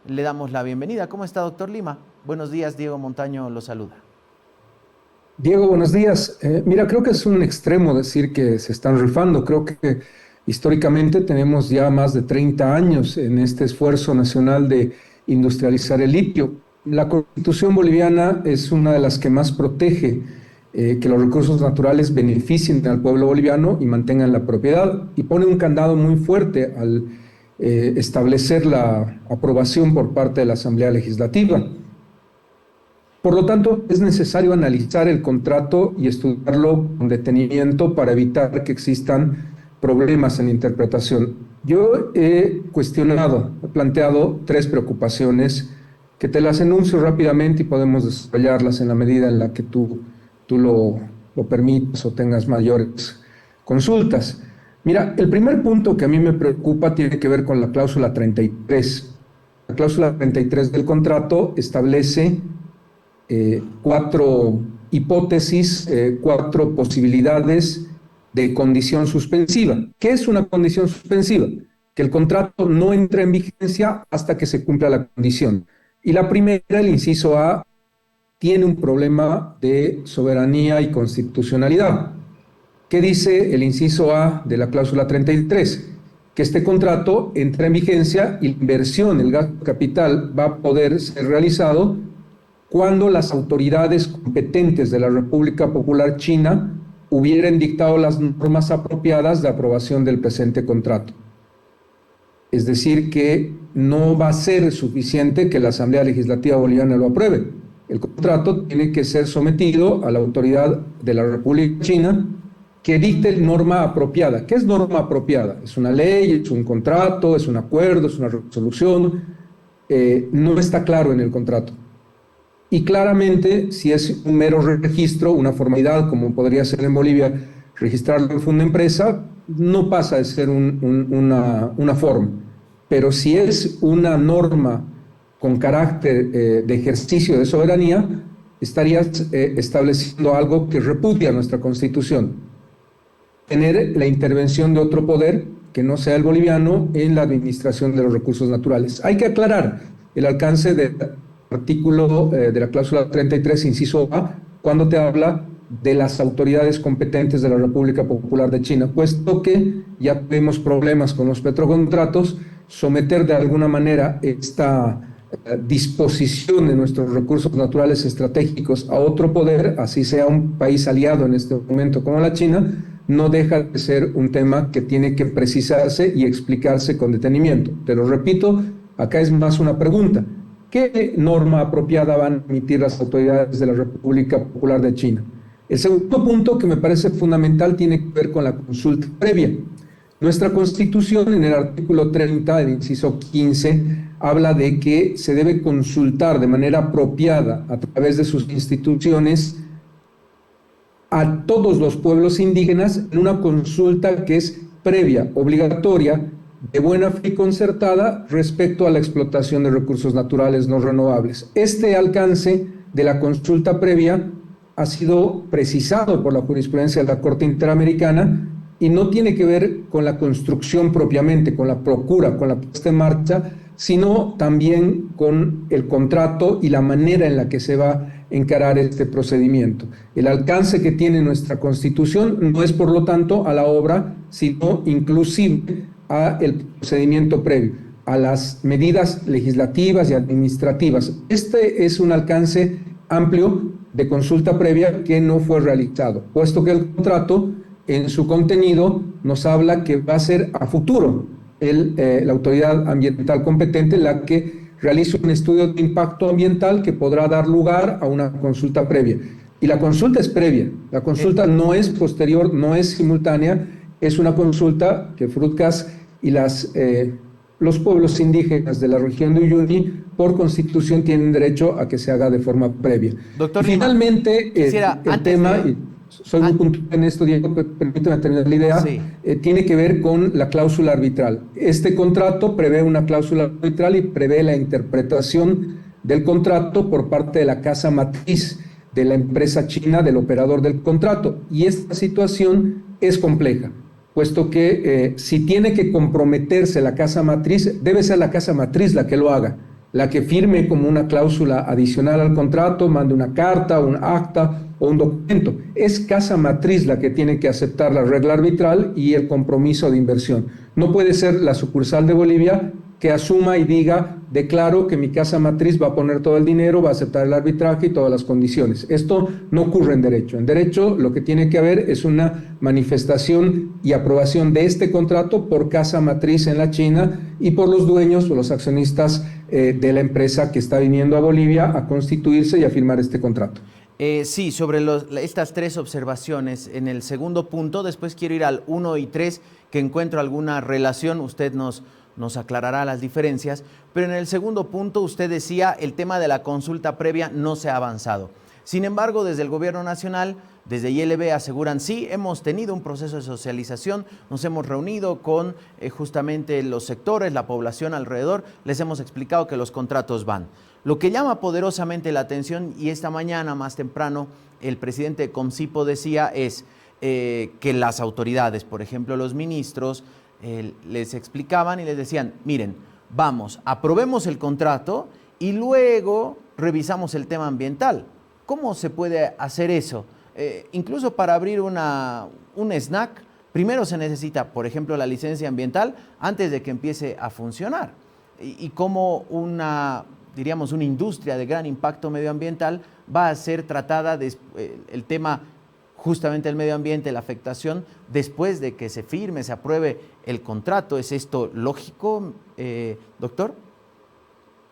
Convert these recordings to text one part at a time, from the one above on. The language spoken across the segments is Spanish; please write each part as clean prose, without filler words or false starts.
le damos la bienvenida. ¿Cómo está, doctor Lima? Buenos días, Diego Montaño lo saluda. Diego, buenos días. Mira, creo que es un extremo decir que se están rifando. Creo que históricamente tenemos ya más de 30 años en este esfuerzo nacional de industrializar el litio. La Constitución boliviana es una de las que más protege que los recursos naturales beneficien al pueblo boliviano y mantengan la propiedad, y pone un candado muy fuerte al establecer la aprobación por parte de la Asamblea Legislativa. Por lo tanto, es necesario analizar el contrato y estudiarlo con detenimiento para evitar que existan problemas en interpretación. Yo he planteado tres preocupaciones que te las enuncio rápidamente y podemos desarrollarlas en la medida en la que tú lo permitas o tengas mayores consultas. Mira, el primer punto que a mí me preocupa tiene que ver con la cláusula 33. La cláusula 33 del contrato establece cuatro hipótesis, cuatro posibilidades de condición suspensiva. ¿Qué es una condición suspensiva? Que el contrato no entre en vigencia hasta que se cumpla la condición. Y la primera, el inciso A, tiene un problema de soberanía y constitucionalidad. ¿Qué dice el inciso A de la cláusula 33? Que este contrato entra en vigencia y la inversión, el gasto capital, va a poder ser realizado cuando las autoridades competentes de la República Popular China hubieran dictado las normas apropiadas de aprobación del presente contrato. Es decir, que no va a ser suficiente que la Asamblea Legislativa Boliviana lo apruebe. El contrato tiene que ser sometido a la autoridad de la República China que dicte norma apropiada. ¿Qué es norma apropiada? Es una ley, es un contrato, es un acuerdo, es una resolución. No está claro en el contrato. Y claramente, si es un mero registro, una formalidad, como podría ser en Bolivia, registrarlo en Fundempresa, no pasa de ser una forma. Pero si es una norma con carácter de ejercicio de soberanía, estarías estableciendo algo que repudia nuestra Constitución. Tener la intervención de otro poder que no sea el boliviano en la administración de los recursos naturales. Hay que aclarar el alcance del artículo de la cláusula 33, inciso A, cuando te habla de las autoridades competentes de la República Popular de China, puesto que ya tuvimos problemas con los petrocontratos. Someter de alguna manera esta disposición de nuestros recursos naturales estratégicos a otro poder, así sea un país aliado en este momento como la China, no deja de ser un tema que tiene que precisarse y explicarse con detenimiento. Te lo repito, acá es más una pregunta. ¿Qué norma apropiada van a emitir las autoridades de la República Popular de China? El segundo punto que me parece fundamental tiene que ver con la consulta previa. Nuestra Constitución, en el artículo 30, el inciso 15, habla de que se debe consultar de manera apropiada a través de sus instituciones a todos los pueblos indígenas en una consulta que es previa, obligatoria, de buena fe y concertada respecto a la explotación de recursos naturales no renovables. Este alcance de la consulta previa ha sido precisado por la jurisprudencia de la Corte Interamericana y no tiene que ver con la construcción propiamente, con la procura, con la puesta en marcha, sino también con el contrato y la manera en la que se va a encarar este procedimiento. El alcance que tiene nuestra Constitución no es, por lo tanto, a la obra, sino inclusive a el procedimiento previo, a las medidas legislativas y administrativas. Este es un alcance amplio de consulta previa que no fue realizado, puesto que el contrato en su contenido nos habla que va a ser a futuro la autoridad ambiental competente la que realice un estudio de impacto ambiental que podrá dar lugar a una consulta previa. Y la consulta es previa, la consulta no es posterior, no es simultánea, es una consulta que FRUTCAS y los pueblos indígenas de la región de Uyuni, por Constitución, tienen derecho a que se haga de forma previa. Doctor Y Lima, finalmente, quisiera, el tema, y soy muy puntual en esto, Diego, permíteme terminar la idea, sí. Tiene que ver con la cláusula arbitral. Este contrato prevé una cláusula arbitral y prevé la interpretación del contrato por parte de la casa matriz de la empresa china, del operador del contrato. Y esta situación es compleja, puesto que si tiene que comprometerse la casa matriz, debe ser la casa matriz la que lo haga. la que firme como una cláusula adicional al contrato, mande una carta, un acta o un documento. Es casa matriz la que tiene que aceptar la regla arbitral y el compromiso de inversión. No puede ser la sucursal de Bolivia que asuma y diga, declaro que mi casa matriz va a poner todo el dinero, va a aceptar el arbitraje y todas las condiciones. Esto no ocurre en derecho. En derecho lo que tiene que haber es una manifestación y aprobación de este contrato por casa matriz en la China y por los dueños o los accionistas de la empresa que está viniendo a Bolivia a constituirse y a firmar este contrato. Sí, sobre estas tres observaciones, en el segundo punto, después quiero ir al 1 y 3, que encuentro alguna relación, usted nos aclarará las diferencias, pero en el segundo punto usted decía el tema de la consulta previa no se ha avanzado. Sin embargo, desde el Gobierno Nacional, desde ILB aseguran, sí, hemos tenido un proceso de socialización, nos hemos reunido con justamente los sectores, la población alrededor, les hemos explicado que los contratos van. Lo que llama poderosamente la atención, y esta mañana más temprano el presidente de Comcipo decía, es que las autoridades, por ejemplo los ministros, les explicaban y les decían, miren, vamos, aprobemos el contrato y luego revisamos el tema ambiental. ¿Cómo se puede hacer eso? Incluso para abrir un snack, primero se necesita, por ejemplo, la licencia ambiental antes de que empiece a funcionar. Y cómo diríamos, una industria de gran impacto medioambiental va a ser tratada, el tema justamente del medio ambiente, la afectación, después de que se firme, se apruebe el contrato. ¿Es esto lógico, doctor?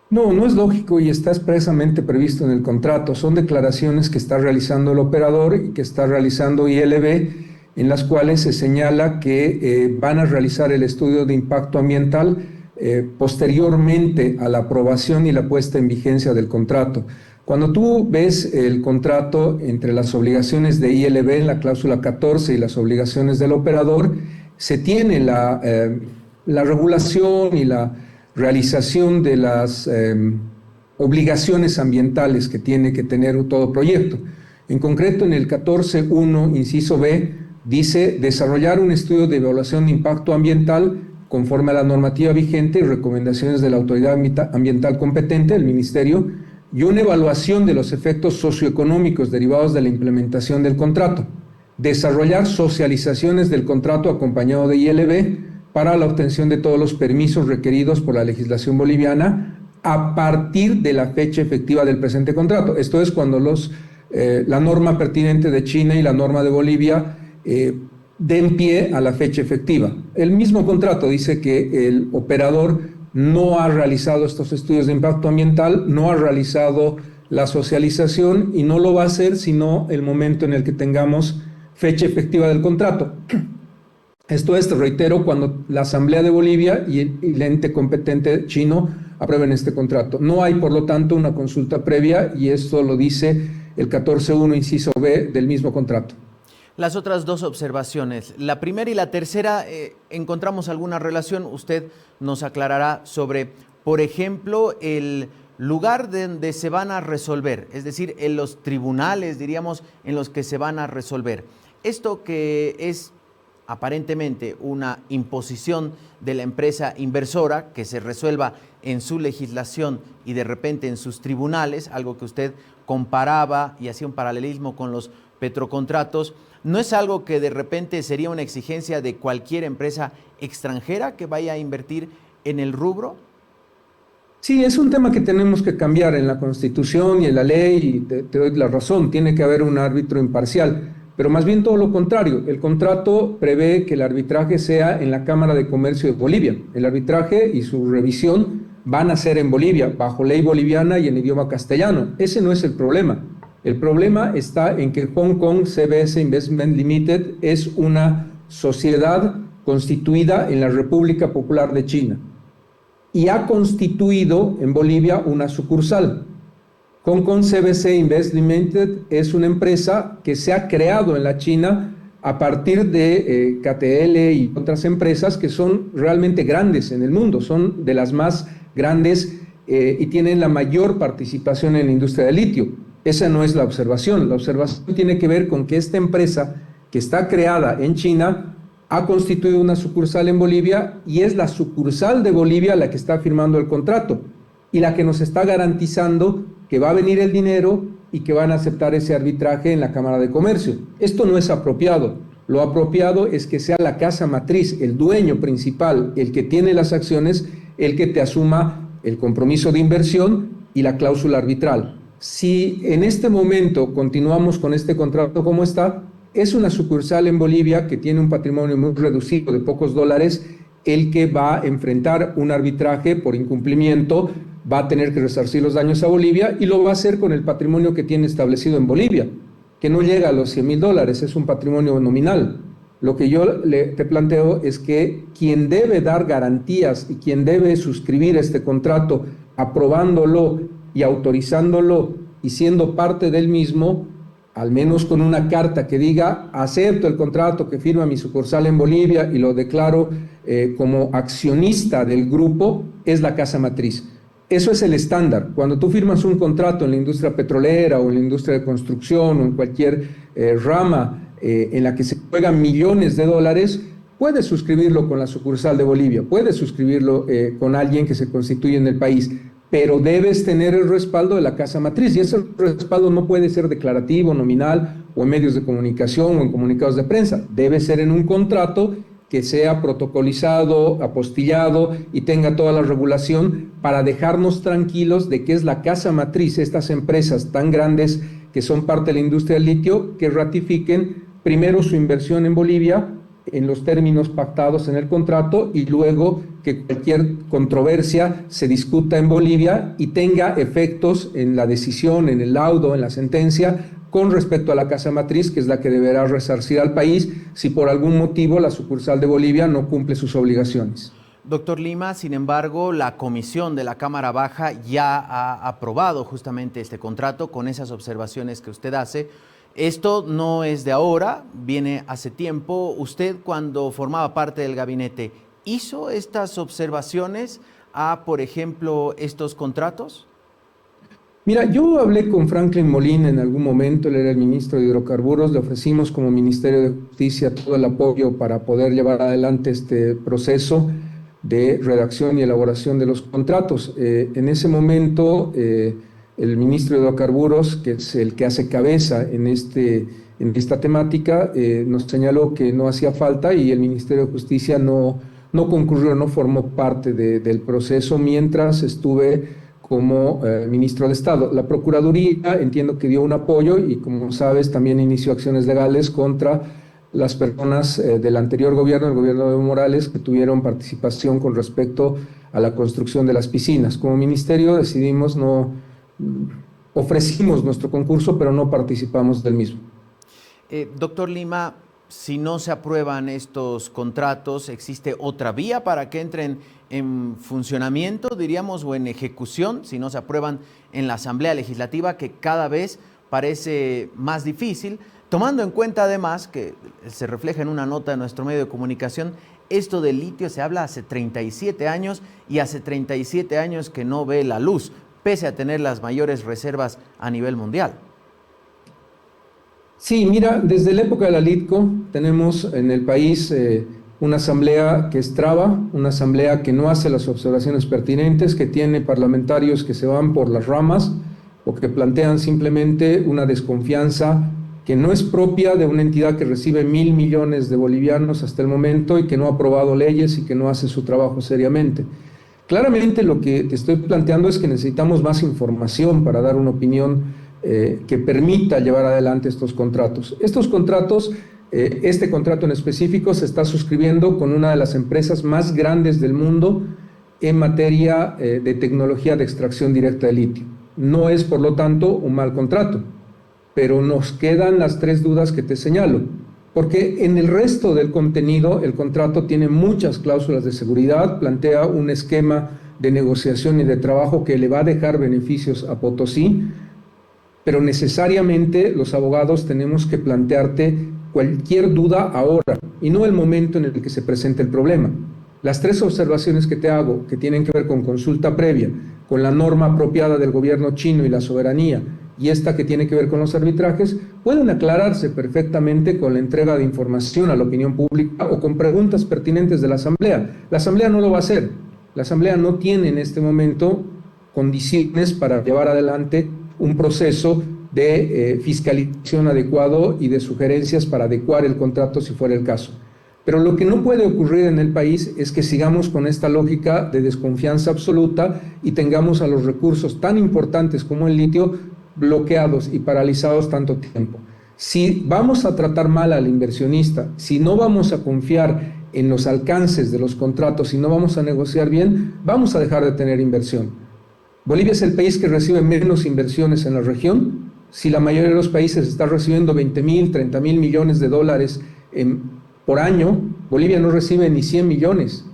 No, no es lógico y está expresamente previsto en el contrato. Son declaraciones que está realizando el operador y que está realizando ILB, en las cuales se señala que van a realizar el estudio de impacto ambiental posteriormente a la aprobación y la puesta en vigencia del contrato. Cuando tú ves el contrato entre las obligaciones de ILB en la cláusula 14 y las obligaciones del operador, se tiene la regulación y la realización de las obligaciones ambientales que tiene que tener todo proyecto. En concreto, en el 14.1, inciso B, dice desarrollar un estudio de evaluación de impacto ambiental conforme a la normativa vigente y recomendaciones de la autoridad ambiental competente, el Ministerio, y una evaluación de los efectos socioeconómicos derivados de la implementación del contrato. Desarrollar socializaciones del contrato acompañado de ILB para la obtención de todos los permisos requeridos por la legislación boliviana a partir de la fecha efectiva del presente contrato. Esto es cuando la norma pertinente de China y la norma de Bolivia den pie a la fecha efectiva. El mismo contrato dice que el operador no ha realizado estos estudios de impacto ambiental, no ha realizado la socialización y no lo va a hacer sino el momento en el que tengamos fecha efectiva del contrato. Esto es, te reitero, cuando la Asamblea de Bolivia y el ente competente chino aprueben este contrato. No hay, por lo tanto, una consulta previa y esto lo dice el 14.1, inciso B del mismo contrato. Las otras dos observaciones, la primera y la tercera, ¿encontramos alguna relación? Usted nos aclarará sobre, por ejemplo, el lugar donde se van a resolver, es decir, en los tribunales, diríamos, en los que se van a resolver. Esto que es aparentemente una imposición de la empresa inversora, que se resuelva en su legislación y de repente en sus tribunales, algo que usted comparaba y hacía un paralelismo con los petrocontratos, ¿no es algo que de repente sería una exigencia de cualquier empresa extranjera que vaya a invertir en el rubro? Sí, es un tema que tenemos que cambiar en la Constitución y en la ley, y te doy la razón, tiene que haber un árbitro imparcial, pero más bien todo lo contrario. El contrato prevé que el arbitraje sea en la Cámara de Comercio de Bolivia. El arbitraje y su revisión van a ser en Bolivia, bajo ley boliviana y en idioma castellano. Ese no es el problema. El problema está en que Hong Kong CBS Investment Limited es una sociedad constituida en la República Popular de China y ha constituido en Bolivia una sucursal. Hong Kong CBC Invest Limited es una empresa que se ha creado en la China a partir de KTL y otras empresas que son realmente grandes en el mundo, son de las más grandes y tienen la mayor participación en la industria del litio. Esa no es la observación tiene que ver con que esta empresa que está creada en China ha constituido una sucursal en Bolivia y es la sucursal de Bolivia la que está firmando el contrato. y la que nos está garantizando que va a venir el dinero y que van a aceptar ese arbitraje en la Cámara de Comercio. Esto no es apropiado. Lo apropiado es que sea la casa matriz, el dueño principal, el que tiene las acciones, el que te asuma el compromiso de inversión y la cláusula arbitral. Si en este momento continuamos con este contrato como está, es una sucursal en Bolivia que tiene un patrimonio muy reducido de pocos dólares, el que va a enfrentar un arbitraje por incumplimiento, va a tener que resarcir los daños a Bolivia y lo va a hacer con el patrimonio que tiene establecido en Bolivia, que no llega a los $100,000, es un patrimonio nominal. Lo que yo te planteo es que quien debe dar garantías y quien debe suscribir este contrato, aprobándolo y autorizándolo y siendo parte del mismo, al menos con una carta que diga, acepto el contrato que firma mi sucursal en Bolivia y lo declaro como accionista del grupo, es la casa matriz. Eso es el estándar. Cuando tú firmas un contrato en la industria petrolera o en la industria de construcción o en cualquier rama en la que se juegan millones de dólares, puedes suscribirlo con la sucursal de Bolivia, puedes suscribirlo con alguien que se constituye en el país, pero debes tener el respaldo de la casa matriz, y ese respaldo no puede ser declarativo, nominal, o en medios de comunicación o en comunicados de prensa. Debe ser en un contrato que sea protocolizado, apostillado y tenga toda la regulación para dejarnos tranquilos de que es la casa matriz, estas empresas tan grandes que son parte de la industria del litio, que ratifiquen primero su inversión en Bolivia en los términos pactados en el contrato y luego que cualquier controversia se discuta en Bolivia y tenga efectos en la decisión, en el laudo, en la sentencia, con respecto a la casa matriz, que es la que deberá resarcir al país si por algún motivo la sucursal de Bolivia no cumple sus obligaciones. Doctor Lima, sin embargo, la comisión de la Cámara Baja ya ha aprobado justamente este contrato con esas observaciones que usted hace. Esto no es de ahora, viene hace tiempo. Usted, cuando formaba parte del gabinete, ¿hizo estas observaciones a, por ejemplo, estos contratos? Mira, yo hablé con Franklin Molina en algún momento, él era el ministro de Hidrocarburos, le ofrecimos como Ministerio de Justicia todo el apoyo para poder llevar adelante este proceso de redacción y elaboración de los contratos. En ese momento, el ministro de Hidrocarburos, que es el que hace cabeza en esta temática, nos señaló que no hacía falta y el Ministerio de Justicia no concurrió, no formó parte del proceso mientras estuve como ministro de Estado. La Procuraduría entiendo que dio un apoyo y, como sabes, también inició acciones legales contra las personas del anterior gobierno, el gobierno de Evo Morales, que tuvieron participación con respecto a la construcción de las piscinas. Como ministerio decidimos ofrecimos nuestro concurso, pero no participamos del mismo. Doctor Lima, si no se aprueban estos contratos, ¿existe otra vía para que entren en funcionamiento, diríamos, o en ejecución, si no se aprueban en la Asamblea Legislativa, que cada vez parece más difícil, tomando en cuenta además que se refleja en una nota de nuestro medio de comunicación, esto del litio se habla hace 37 años y hace 37 años que no ve la luz, pese a tener las mayores reservas a nivel mundial? Sí, mira, desde la época de la LITCO tenemos en el país una asamblea que es traba, una asamblea que no hace las observaciones pertinentes, que tiene parlamentarios que se van por las ramas o que plantean simplemente una desconfianza que no es propia de una entidad que recibe 1.000 millones de bolivianos hasta el momento y que no ha aprobado leyes y que no hace su trabajo seriamente. Claramente lo que te estoy planteando es que necesitamos más información para dar una opinión que permita llevar adelante estos contratos. Estos contratos, este contrato en específico se está suscribiendo con una de las empresas más grandes del mundo en materia de tecnología de extracción directa de litio. No es, por lo tanto, un mal contrato, pero nos quedan las tres dudas que te señalo, porque en el resto del contenido el contrato tiene muchas cláusulas de seguridad, plantea un esquema de negociación y de trabajo que le va a dejar beneficios a Potosí, pero necesariamente los abogados tenemos que plantearte cualquier duda ahora y no el momento en el que se presente el problema. Las tres observaciones que te hago, que tienen que ver con consulta previa, con la norma apropiada del gobierno chino y la soberanía, y esta que tiene que ver con los arbitrajes, pueden aclararse perfectamente con la entrega de información a la opinión pública o con preguntas pertinentes de la Asamblea. La Asamblea no lo va a hacer. La Asamblea no tiene en este momento condiciones para llevar adelante un proceso de fiscalización adecuado y de sugerencias para adecuar el contrato si fuera el caso. Pero lo que no puede ocurrir en el país es que sigamos con esta lógica de desconfianza absoluta y tengamos a los recursos tan importantes como el litio bloqueados y paralizados tanto tiempo. Si vamos a tratar mal al inversionista, si no vamos a confiar en los alcances de los contratos, si no vamos a negociar bien, vamos a dejar de tener inversión. Bolivia es el país que recibe menos inversiones en la región. Si la mayoría de los países está recibiendo 20.000, 30.000 millones de dólares por año, Bolivia no recibe ni 100 millones,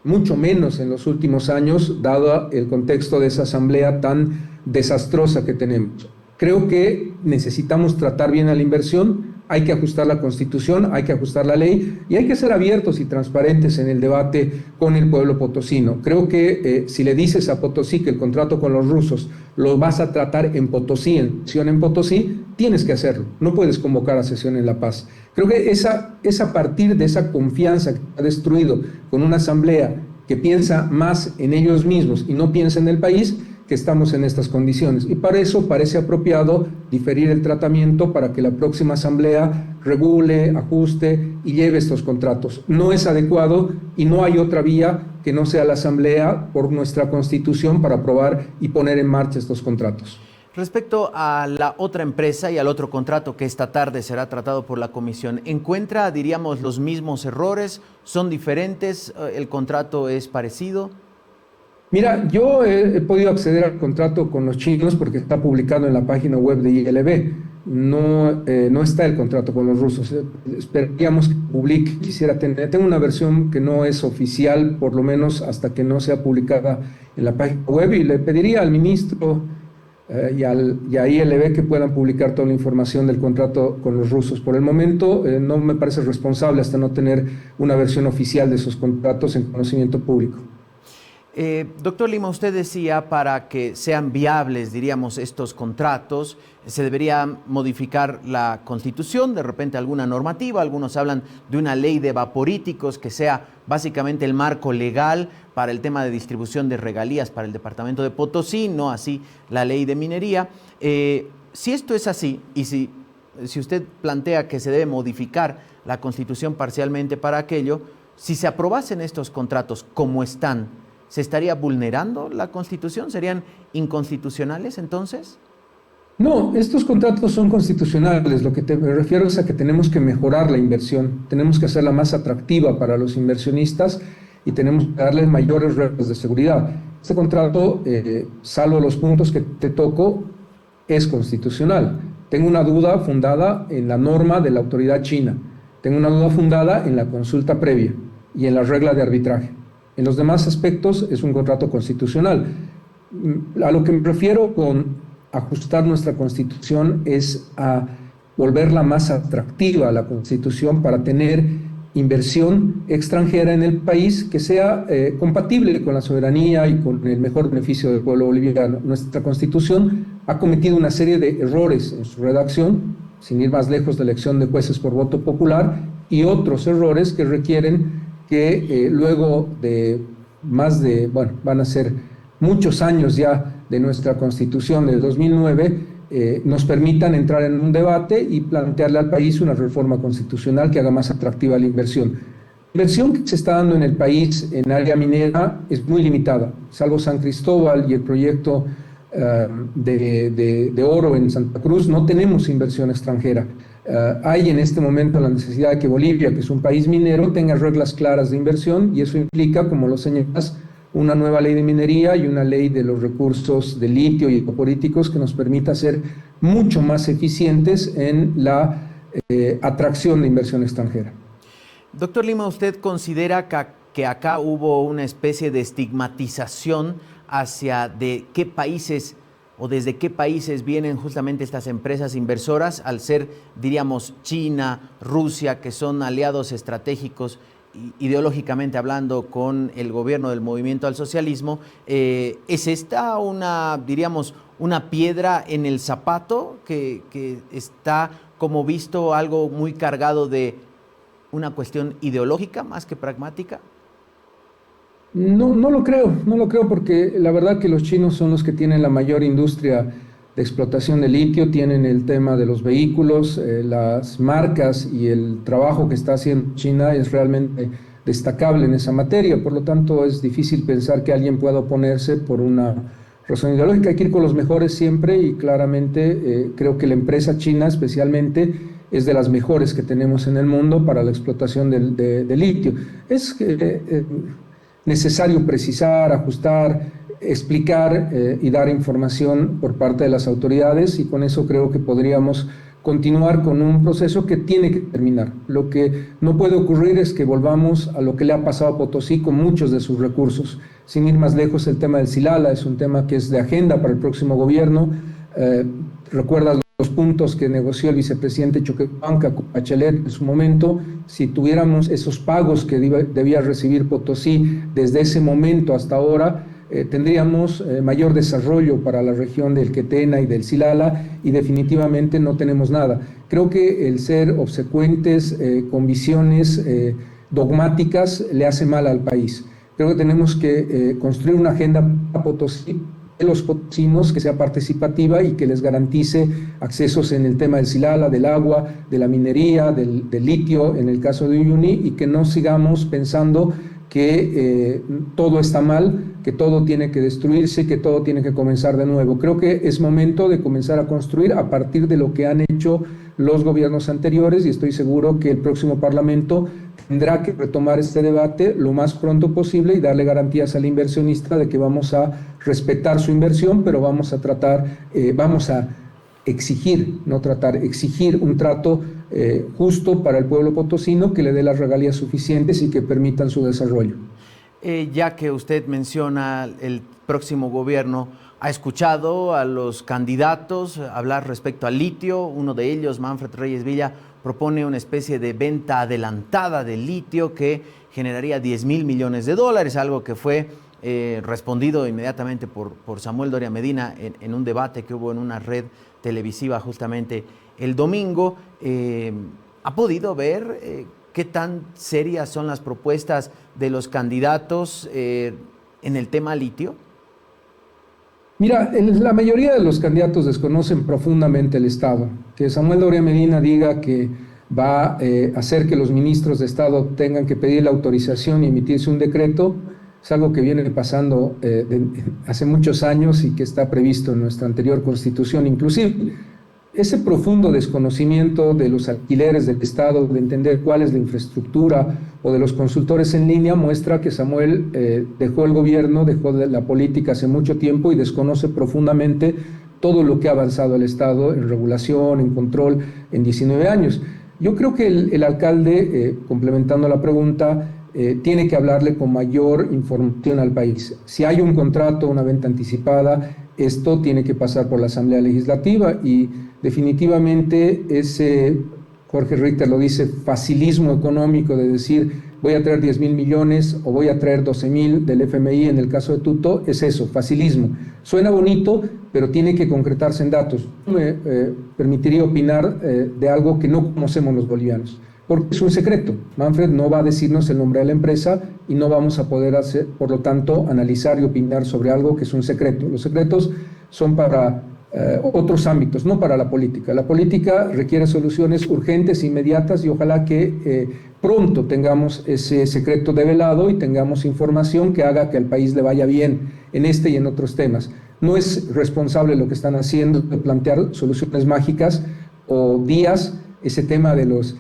mucho menos en los últimos años, dado el contexto de esa asamblea tan desastrosa que tenemos. Creo que necesitamos tratar bien a la inversión, hay que ajustar la Constitución, hay que ajustar la ley y hay que ser abiertos y transparentes en el debate con el pueblo potosino. Creo que si le dices a Potosí que el contrato con los rusos lo vas a tratar en Potosí, en sesión en Potosí, tienes que hacerlo, no puedes convocar a sesión en La Paz. Creo que es a partir de esa confianza que ha destruido con una asamblea que piensa más en ellos mismos y no piensa en el país, que estamos en estas condiciones. Y para eso parece apropiado diferir el tratamiento para que la próxima asamblea regule, ajuste y lleve estos contratos. No es adecuado y no hay otra vía que no sea la asamblea por nuestra Constitución para aprobar y poner en marcha estos contratos. Respecto a la otra empresa y al otro contrato que esta tarde será tratado por la comisión, ¿encuentra, diríamos, los mismos errores? ¿Son diferentes? ¿El contrato es parecido? Mira, yo he podido acceder al contrato con los chinos porque está publicado en la página web de ILB. No está el contrato con los rusos. Esperaríamos que publique. Tengo una versión que no es oficial, por lo menos hasta que no sea publicada en la página web, y le pediría al ministro y a ILB que puedan publicar toda la información del contrato con los rusos. Por el momento no me parece responsable hasta no tener una versión oficial de esos contratos en conocimiento público. Doctor Lima, usted decía para que sean viables, diríamos, estos contratos, se debería modificar la Constitución, de repente alguna normativa, algunos hablan de una ley de vaporíticos que sea básicamente el marco legal para el tema de distribución de regalías para el departamento de Potosí, no así la ley de minería. Si esto es así y si usted plantea que se debe modificar la Constitución parcialmente para aquello, si se aprobasen estos contratos como están, ¿se estaría vulnerando la Constitución? ¿Serían inconstitucionales entonces? No, estos contratos son constitucionales. Lo que me refiero es a que tenemos que mejorar la inversión, tenemos que hacerla más atractiva para los inversionistas y tenemos que darles mayores reglas de seguridad. Este contrato, salvo los puntos que te toco, es constitucional. Tengo una duda fundada en la norma de la autoridad china, tengo una duda fundada en la consulta previa y en la regla de arbitraje. En los demás aspectos es un contrato constitucional. A lo que me refiero con ajustar nuestra Constitución es a volverla más atractiva a la Constitución para tener inversión extranjera en el país que sea compatible con la soberanía y con el mejor beneficio del pueblo boliviano. Nuestra Constitución ha cometido una serie de errores en su redacción, sin ir más lejos de elección de jueces por voto popular, y otros errores que requieren que luego de van a ser muchos años ya de nuestra Constitución del 2009, nos permitan entrar en un debate y plantearle al país una reforma constitucional que haga más atractiva la inversión. La inversión que se está dando en el país en área minera es muy limitada, salvo San Cristóbal y el proyecto de oro en Santa Cruz, no tenemos inversión extranjera. Hay en este momento la necesidad de que Bolivia, que es un país minero, tenga reglas claras de inversión y eso implica, como lo señalas, una nueva ley de minería y una ley de los recursos de litio y vaporíticos que nos permita ser mucho más eficientes en la atracción de inversión extranjera. Doctor Lima, ¿usted considera que acá hubo una especie de estigmatización hacia de qué países o desde qué países vienen justamente estas empresas inversoras, al ser, diríamos, China, Rusia, que son aliados estratégicos ideológicamente hablando con el gobierno del movimiento al socialismo? ¿Es esta diríamos, una piedra en el zapato que está como visto algo muy cargado de una cuestión ideológica más que pragmática? No, no lo creo porque la verdad que los chinos son los que tienen la mayor industria de explotación de litio, tienen el tema de los vehículos, las marcas y el trabajo que está haciendo China es realmente destacable en esa materia, por lo tanto es difícil pensar que alguien pueda oponerse por una razón ideológica. Hay que ir con los mejores siempre y claramente creo que la empresa china especialmente es de las mejores que tenemos en el mundo para la explotación de litio. Es necesario precisar, ajustar, explicar y dar información por parte de las autoridades y con eso creo que podríamos continuar con un proceso que tiene que terminar. Lo que no puede ocurrir es que volvamos a lo que le ha pasado a Potosí con muchos de sus recursos. Sin ir más lejos, el tema del Silala es un tema que es de agenda para el próximo gobierno. ¿Recuerdas los puntos que negoció el vicepresidente Choquehuanca con Bachelet en su momento? Si tuviéramos esos pagos que debía recibir Potosí desde ese momento hasta ahora, tendríamos mayor desarrollo para la región del Quetena y del Silala y definitivamente no tenemos nada. Creo que el ser obsecuentes con visiones dogmáticas le hace mal al país. Creo que tenemos que construir una agenda para Potosí de los potosinos que sea participativa y que les garantice accesos en el tema del Silala, del agua, de la minería, del litio, en el caso de Uyuni, y que no sigamos pensando que todo está mal, que todo tiene que destruirse, que todo tiene que comenzar de nuevo. Creo que es momento de comenzar a construir a partir de lo que han hecho los gobiernos anteriores y estoy seguro que el próximo Parlamento tendrá que retomar este debate lo más pronto posible y darle garantías al inversionista de que vamos a respetar su inversión, pero vamos a vamos a exigir, no tratar, exigir un trato justo para el pueblo potosino que le dé las regalías suficientes y que permitan su desarrollo. Ya que usted menciona el próximo gobierno, ¿ha escuchado a los candidatos hablar respecto al litio? Uno de ellos, Manfred Reyes Villa, propone una especie de venta adelantada de litio que generaría 10,000 millones de dólares, algo que fue respondido inmediatamente por Samuel Doria Medina en un debate que hubo en una red televisiva justamente el domingo. ¿Ha podido ver qué tan serias son las propuestas de los candidatos en el tema litio? Mira, la mayoría de los candidatos desconocen profundamente el Estado. Que Samuel Doria Medina diga que va a hacer que los ministros de Estado tengan que pedir la autorización y emitirse un decreto, es algo que viene pasando hace muchos años y que está previsto en nuestra anterior Constitución. Inclusive, ese profundo desconocimiento de los alquileres del Estado, de entender cuál es la infraestructura o de los consultores en línea, muestra que Samuel dejó el gobierno, dejó de la política hace mucho tiempo y desconoce profundamente todo lo que ha avanzado el Estado en regulación, en control, en 19 años. Yo creo que el alcalde, complementando la pregunta, tiene que hablarle con mayor información al país. Si hay un contrato, una venta anticipada, esto tiene que pasar por la Asamblea Legislativa y definitivamente ese, Jorge Richter lo dice, facilismo económico de decir voy a traer 10,000 millones o voy a traer 12,000 del FMI en el caso de Tuto, es eso, facilismo. Suena bonito, pero tiene que concretarse en datos. Me permitiría opinar de algo que no conocemos los bolivianos, porque es un secreto. Manfred no va a decirnos el nombre de la empresa y no vamos a poder hacer, por lo tanto, analizar y opinar sobre algo que es un secreto. Los secretos son para otros ámbitos, no para la política. La política requiere soluciones urgentes, inmediatas y ojalá que pronto tengamos ese secreto develado y tengamos información que haga que al país le vaya bien en este y en otros temas. No es responsable lo que están haciendo de plantear soluciones mágicas o días, ese tema de los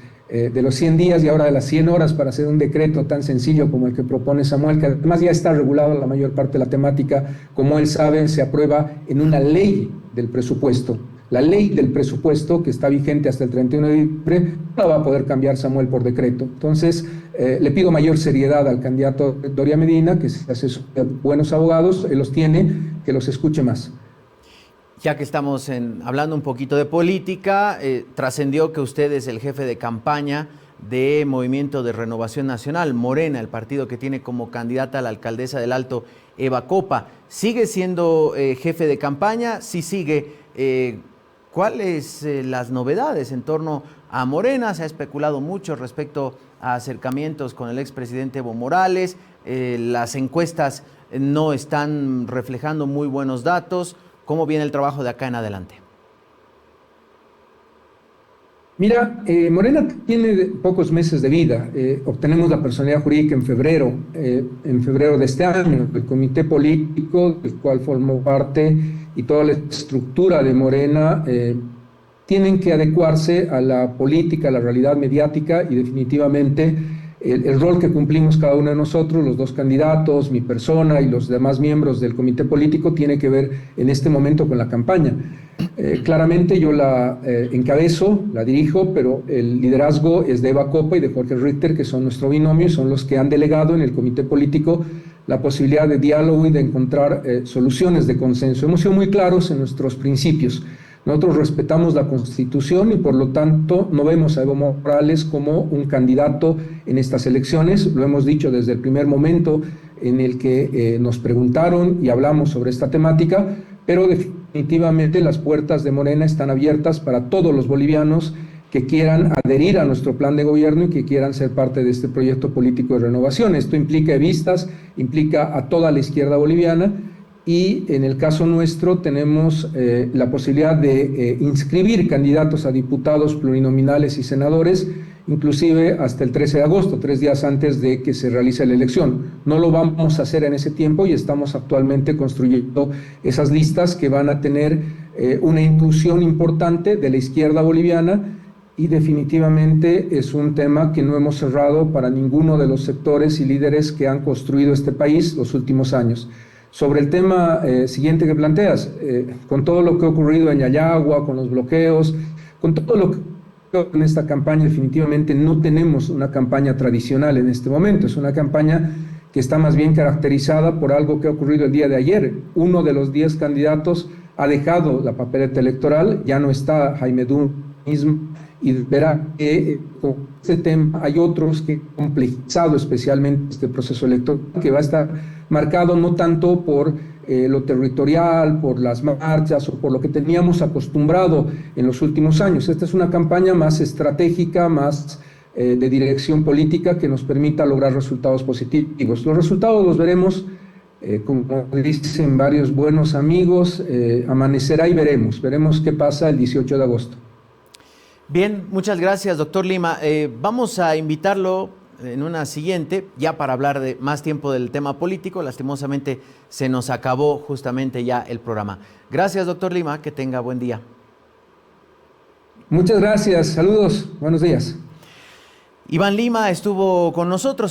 100 días y ahora de las 100 horas para hacer un decreto tan sencillo como el que propone Samuel, que además ya está regulado la mayor parte de la temática, como él sabe, se aprueba en una ley del presupuesto. La ley del presupuesto, que está vigente hasta el 31 de diciembre, no la va a poder cambiar Samuel por decreto. Entonces, le pido mayor seriedad al candidato Doria Medina, que se asesore de buenos abogados, él los tiene, que los escuche más. Ya que estamos hablando un poquito de política, trascendió que usted es el jefe de campaña de Movimiento de Renovación Nacional, Morena, el partido que tiene como candidata a la alcaldesa del Alto, Eva Copa. ¿Sigue siendo jefe de campaña? Sí sigue. ¿Cuáles las novedades en torno a Morena? Se ha especulado mucho respecto a acercamientos con el expresidente Evo Morales. las encuestas no están reflejando muy buenos datos. ¿Cómo viene el trabajo de acá en adelante? Mira, Morena tiene pocos meses de vida. Obtenemos la personalidad jurídica en febrero de este año. El comité político, del cual formó parte, y toda la estructura de Morena tienen que adecuarse a la política, a la realidad mediática, y definitivamente el rol que cumplimos cada uno de nosotros, los dos candidatos, mi persona y los demás miembros del comité político, tiene que ver en este momento con la campaña. Claramente yo la encabezo, la dirijo, pero el liderazgo es de Eva Copa y de Jorge Richter, que son nuestro binomio y son los que han delegado en el comité político la posibilidad de diálogo y de encontrar soluciones de consenso. Hemos sido muy claros en nuestros principios. Nosotros respetamos la Constitución y por lo tanto no vemos a Evo Morales como un candidato en estas elecciones. Lo hemos dicho desde el primer momento en el que nos preguntaron y hablamos sobre esta temática, pero definitivamente las puertas de Morena están abiertas para todos los bolivianos que quieran adherir a nuestro plan de gobierno y que quieran ser parte de este proyecto político de renovación. Esto implica vistas, implica a toda la izquierda boliviana, y en el caso nuestro tenemos la posibilidad de inscribir candidatos a diputados plurinominales y senadores, inclusive hasta el 13 de agosto, 3 días antes de que se realice la elección. No lo vamos a hacer en ese tiempo y estamos actualmente construyendo esas listas que van a tener una inclusión importante de la izquierda boliviana, y definitivamente es un tema que no hemos cerrado para ninguno de los sectores y líderes que han construido este país los últimos años. Sobre el tema siguiente que planteas, con todo lo que ha ocurrido en Yayagua, con los bloqueos, con todo lo que en esta campaña, definitivamente no tenemos una campaña tradicional en este momento. Es una campaña que está más bien caracterizada por algo que ha ocurrido el día de ayer. Uno de los 10 candidatos ha dejado la papeleta electoral, ya no está Jaime Dum mismo, y verá que con este tema hay otros que han complejizado especialmente este proceso electoral, que va a estar marcado no tanto por lo territorial, por las marchas o por lo que teníamos acostumbrado en los últimos años. Esta es una campaña más estratégica, más de dirección política, que nos permita lograr resultados positivos. Los resultados los veremos, como dicen varios buenos amigos, amanecerá y veremos qué pasa el 18 de agosto. Bien, muchas gracias, doctor Lima. Vamos a invitarlo en una siguiente, ya para hablar de más tiempo del tema político. Lastimosamente se nos acabó justamente ya el programa. Gracias, doctor Lima, que tenga buen día. Muchas gracias, saludos, buenos días. Iván Lima estuvo con nosotros.